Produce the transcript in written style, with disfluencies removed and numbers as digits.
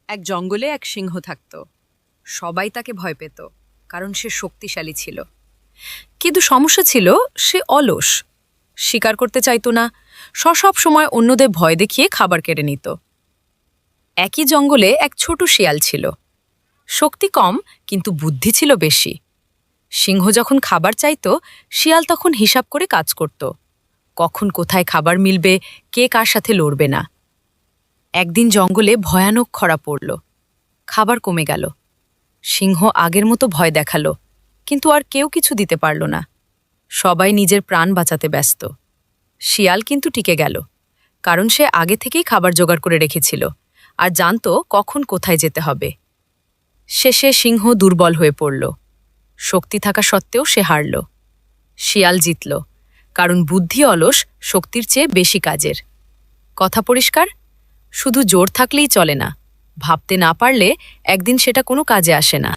এক জঙ্গলে এক সিংহ থাকত। সবাই তাকে ভয় পেত, কারণ সে শক্তিশালী ছিল। কিন্তু সমস্যা ছিল, সে অলস। শিকার করতে চাইতো না, সব সময় অন্যদের ভয় দেখিয়ে খাবার কেড়ে নিত। একই জঙ্গলে এক ছোট শিয়াল ছিল। শক্তি কম, কিন্তু বুদ্ধি ছিল বেশি। সিংহ যখন খাবার চাইতো, শিয়াল তখন হিসাব করে কাজ করত। কখন কোথায় খাবার মিলবে, কে কার সাথে লড়বে না। একদিন জঙ্গলে ভয়ানক খরা পড়ল। খাবার কমে গেল। সিংহ আগের মতো ভয় দেখালো, কিন্তু আর কেউ কিছু দিতে পারল না। সবাই নিজের প্রাণ বাঁচাতে ব্যস্ত। শিয়াল কিন্তু টিকে গেল, কারণ সে আগে থেকেই খাবার জোগাড় করে রেখেছিল আর জানত কখন কোথায় যেতে হবে। শেষে সিংহ দুর্বল হয়ে পড়ল। শক্তি থাকা সত্ত্বেও সে হারল। শিয়াল জিতল, কারণ বুদ্ধি অলস শক্তির চেয়ে বেশি কাজের। কথা পরিষ্কার? শুধু জোর থাকলেই চলে না, ভাবতে না পারলে একদিন সেটা কোনো কাজে আসে না।